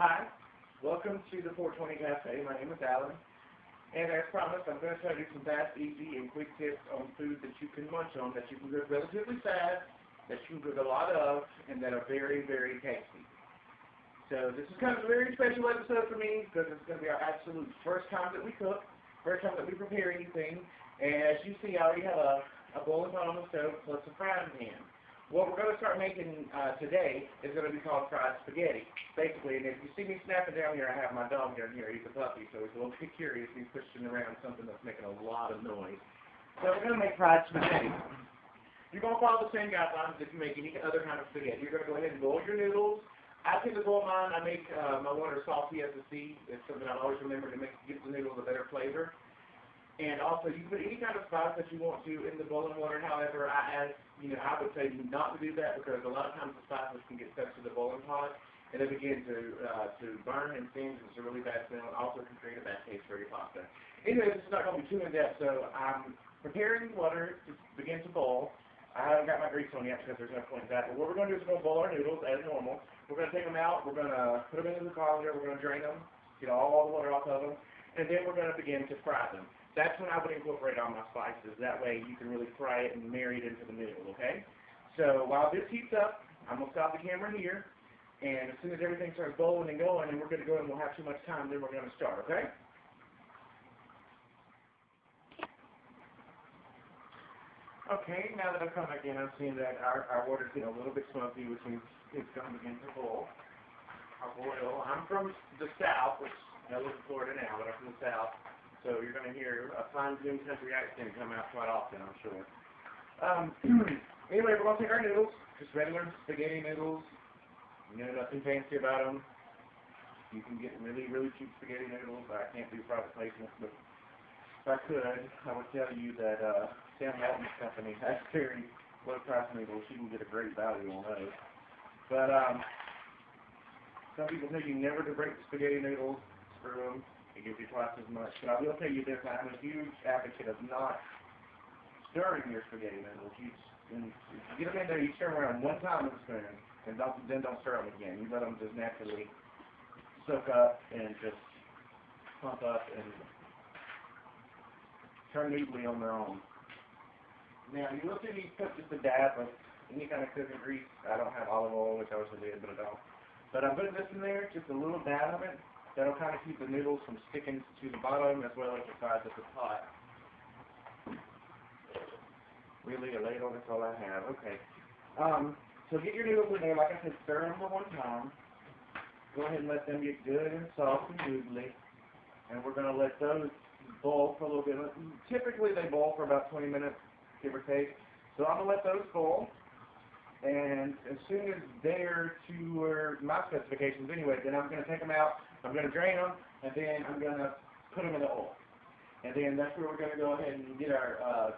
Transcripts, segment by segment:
Hi, welcome to the 420 Cafe. My name is Alan, and as promised, I'm going to try to do some fast, easy, and quick tips on food that you can munch on, that you can cook relatively fast, that you can cook a lot of, and that are very, very tasty. So this is kind of a very special episode for me because it's going to be our absolute first time that we cook, first time that we prepare anything, and as you see, I already have a boiling pot on the stove plus a frying pan. What we're going to start making today is going to be called fried spaghetti. Basically, and if you see me snapping down here, I have my dog down here. He's a puppy, so he's a little bit curious. He's pushing around something that's making a lot of noise. So we're going to make fried spaghetti. You're going to follow the same guidelines if you make any other kind of spaghetti. You're going to go ahead and boil your noodles. I tend to boil mine. I make my water salty as a seed. It's something I've always remembered to give the noodles a better flavor. And also, you can put any kind of spice that you want to in the boiling water. However, I would say not to do that because a lot of times the spices can get stuck to the boiling pot and they begin to burn and singe, and it's a really bad smell. And also can create a bad taste for your pasta. Anyway, this is not going to be too in depth, so I'm preparing water to begin to boil. I haven't got my grease on yet because there's no point in that. But what we're going to do is we're going to boil our noodles as normal. We're going to take them out. We're going to put them into the colander. We're going to drain them, get all the water off of them, and then we're going to begin to fry them. That's when I would incorporate all my spices. That way you can really fry it and marry it into the noodle, okay? So while this heats up, I'm going to stop the camera here. And as soon as everything starts boiling and going, and we're going to go and we'll have too much time, then we're going to start, okay? Okay, now that I've come back in, I'm seeing that our water's getting a little bit smoky, which means it's going to begin to boil. I'm from the South, which I live in Florida now, but I'm from the South. So you're going to hear a fine Zoom country accent come out quite often, I'm sure. Anyway, we're going to take our noodles, just regular spaghetti noodles. Nothing fancy about them. You can get really, really cheap spaghetti noodles. I can't do private placements, but if I could, I would tell you that Sam Walton's company has very low-price noodles. You can get a great value on those. But some people tell you never to break the spaghetti noodles, screw them. It gives you twice as much. But I will tell you this, I'm a huge advocate of not stirring your spaghetti noodles. You get them in there, you stir them around one time with a spoon, and then don't stir them again. You let them just naturally soak up and just plump up and turn noodly on their own. Now, you will see me put just a dab of any kind of cooking grease. I don't have olive oil, which I wish I did, but I don't. But I'm putting this in there, just a little dab of it. That'll kind of keep the noodles from sticking to the bottom as well as the sides of the pot. Really, a ladle, that's all I have. Okay. So get your noodles in there. Like I said, stir them for one time. Go ahead and let them get good and soft and noodly. And we're going to let those boil for a little bit. Typically, they boil for about 20 minutes, give or take. So I'm going to let those boil. And as soon as they're to my specifications anyway, then I'm going to take them out, I'm going to drain them, and then I'm going to put them in the oil. And then that's where we're going to go ahead and get our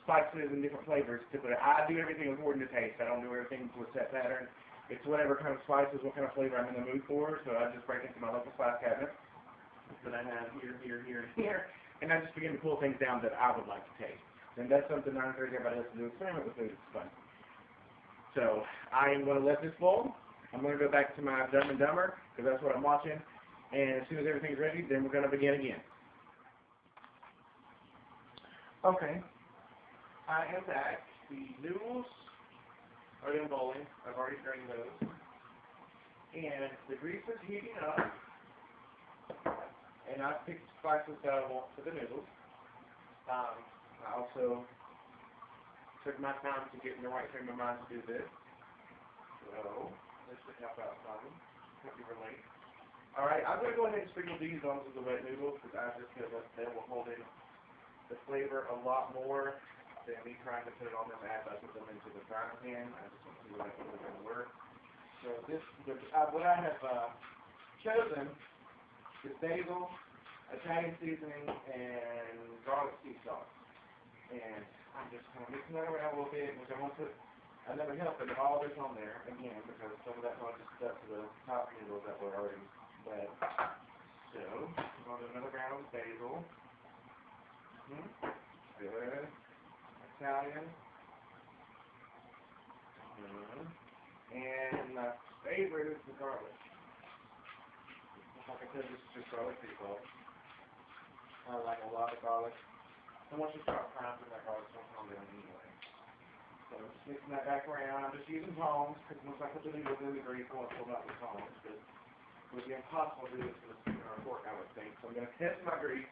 spices and different flavors to put it. I do everything according to taste. I don't do everything to a set pattern. It's whatever kind of spices, what kind of flavor I'm in the mood for, so I just break into my local spice cabinet that I have here, here, here, and here, and I just begin to pull things down that I would like to taste. And that's something I encourage everybody else to do. Experiment with food. It's fun. So I am going to let this boil. I'm going to go back to my Dumb and Dumber because that's what I'm watching. And as soon as everything's ready, then we're going to begin again. Okay. I am back. The noodles are in boiling. I've already drained those. And the grease is heating up. And I've picked spices that I want for the noodles. I also took my time to get in the right frame of mind to do this. So, this should help out some. Hope you relate. Alright, I'm going to go ahead and sprinkle these onto the wet noodles because I just feel that they will hold in the flavor a lot more than me trying to put it on them as I put them into the frying pan. I just want to see what it's going to work. So what I have chosen is basil, Italian seasoning, and garlic sea sauce. And I'm just kind of mixing that around a little bit, which I'm going to put another helping of all this on there again because some of that was just stuck to the top noodles that were already wet. So, I'm going to do another round of basil. Good. Italian. And my favorite is the garlic. Like I said, this is just garlic people. I like a lot of garlic. And once you start frying that garlic, it's going to come down anyway. So I'm just mixing that back around. I'm just using tongs, because once I put the noodles in the grease, I want to pull out the tongs. But it would be impossible to do this with a fork, I would think. So I'm going to test my grease.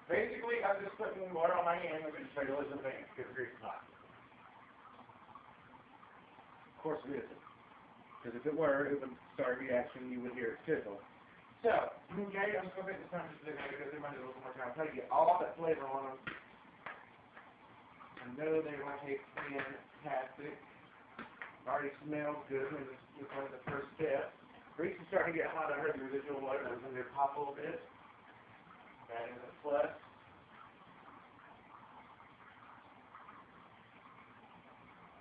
Basically, I'm just putting water on my hand. I'm going to show you the thing, because the grease is hot. Of course it isn't. Because if it were, it would start a reaction, you would hear it sizzle. So, okay, I'm just going to take this time just to go through my noodles one more time. Try to get all that flavor on them. I know they're going to taste fantastic. Already smells good. This is one of the first steps. Grease is starting to get hot. I heard the residual water that was in there pop a little bit. That is a plus.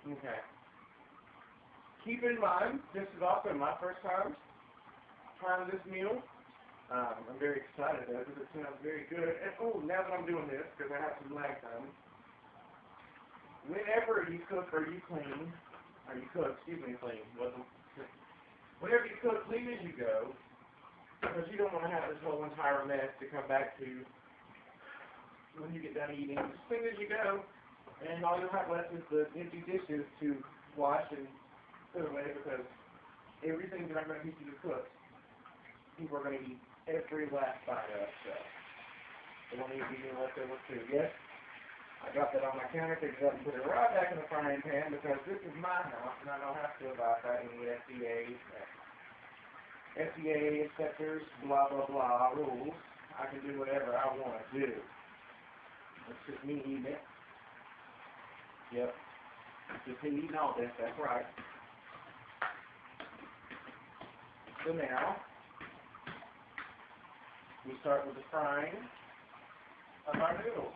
Okay. Keep in mind, this is also my first time trying this meal. I'm very excited though because it smells very good. And oh, now that I'm doing this, because I have some lag time, whenever you cook or you clean, whenever you cook, clean as you go, because you don't want to have this whole entire mess to come back to when you get done eating. Just clean as you go, and all you'll have left is the empty dishes to wash and put away, because everything that I'm going to teach you to cook, people are going to eat every last bite of, so they won't even be any leftover too. Yes, I dropped that on my counter, picked it up and put it right back in the frying pan, because this is my house and I don't have to abide by any FDA inspectors, blah blah blah rules. I can do whatever I want to do. It's just me eating it. Yep. It's just me eating all this, that's right. So now, we start with the frying of our noodles.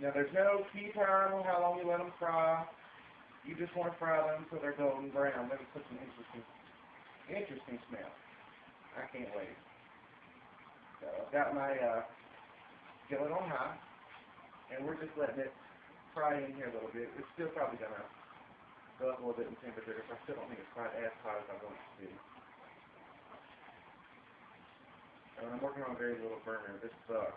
Now there's no key time on how long you let them fry. You just want to fry them until they're golden brown. That is such an interesting smell. I can't wait. So I've got my skillet on high, and we're just letting it fry in here a little bit. It's still probably going to go up a little bit in temperature, because I still don't think it's quite as hot as I want it to be. And I'm working on a very little burner. This sucks.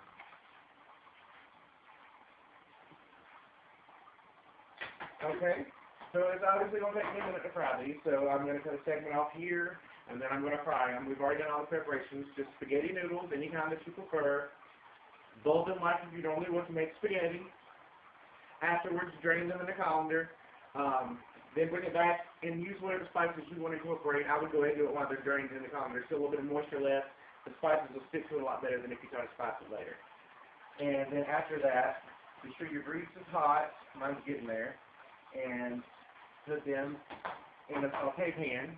Okay, so it's obviously going to take me a minute to fry these, so I'm going to cut a segment off here, and then I'm going to fry them. We've already done all the preparations, just spaghetti noodles, any kind that you prefer. Boil them like you normally would to make spaghetti. Afterwards, drain them in the colander. Then bring it back and use whatever spices you want to incorporate. I would go ahead and do it while they're drained in the colander. Still a little bit of moisture left. The spices will stick to it a lot better than if you try to spice it later. And then after that, be sure your grease is hot. Mine's getting there. And put them in a saute pan.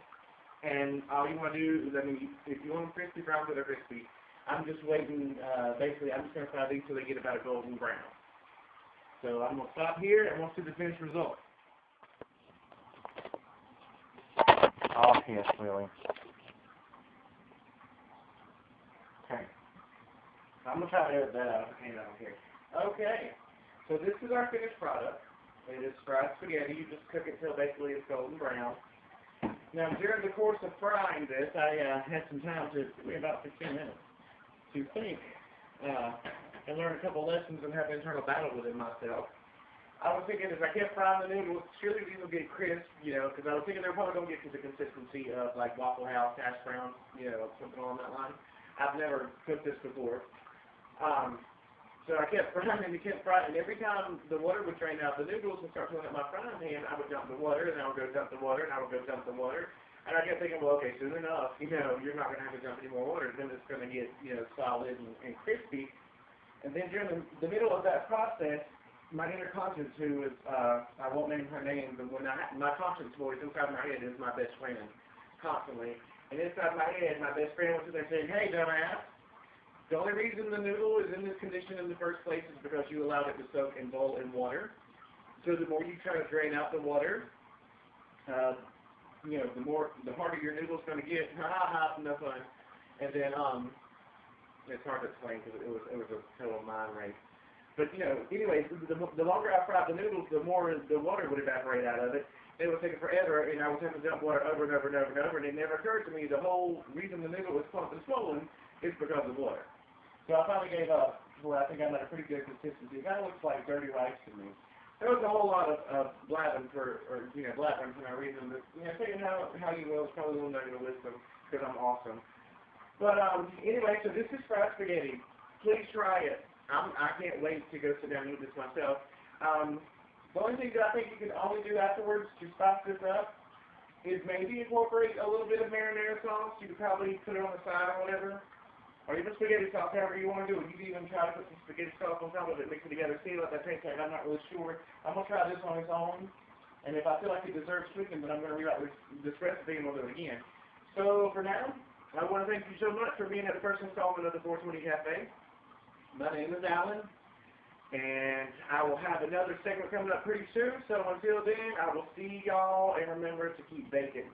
And all you want to do is, if you want them crispy, brown, so they're crispy. I'm just waiting, basically, I'm just going to fry these till they get about a golden brown. So I'm going to stop here and we'll see the finished result. Oh, yes, really. Okay. I'm going to try to edit that out. I don't care. Okay. So this is our finished product. It is fried spaghetti. You just cook it till basically it's golden brown. Now, during the course of frying this, I had some time to, about 15 minutes, to think and learn a couple lessons and have an internal battle within myself. I was thinking as I kept frying the noodles, surely these will get crisp, because I was thinking they're probably going to get to the consistency of like Waffle House hash browns, something along that line. I've never cooked this before. So I kept frying and every time the water would drain out the noodles and start filling up my frying pan, I would dump the water, and I would go dump the water, and I would go dump the water. And I kept thinking, well, okay, soon enough, you're not going to have to dump any more water, then it's going to get, solid and crispy. And then during the middle of that process, my inner conscience, who is, I won't name her name, but my conscience voice inside my head is my best friend, constantly. And inside my head, my best friend was there saying, hey, dumbass, the only reason the noodle is in this condition in the first place is because you allowed it to soak and boil in water. So the more you try to drain out the water, the harder your noodle's going to get. No fun. And then, it's hard to explain because it was a total mind race. But, you know, anyways, the longer I fried the noodles, the more the water would evaporate out of it. It would take forever, and I would have to dump water over and over and over and over, and it never occurred to me the whole reason the noodle was plump and swollen is because of water. So I finally gave up. Well, I think I'm at a pretty good consistency. It kind of looks like dirty rice to me. There was a whole lot of blabbing blabbing for no reason. But, you know, saying how you will is probably a little nugget of wisdom because I'm awesome. But anyway, so this is fried spaghetti. Please try it. I can't wait to go sit down and eat this myself. The only thing that I think you can only do afterwards to spice this up is maybe incorporate a little bit of marinara sauce. You could probably put it on the side or whatever. Or even spaghetti sauce, however you want to do it. You can even try to put some spaghetti sauce on top of it, mix it together, see what that tastes like. I'm not really sure. I'm going to try this on its own. And if I feel like it deserves tweaking, then I'm going to rewrite this recipe and we'll do it again. So for now, I want to thank you so much for being at the first installment of the 420 Cafe. My name is Alan, and I will have another segment coming up pretty soon. So until then, I will see y'all, and remember to keep baking.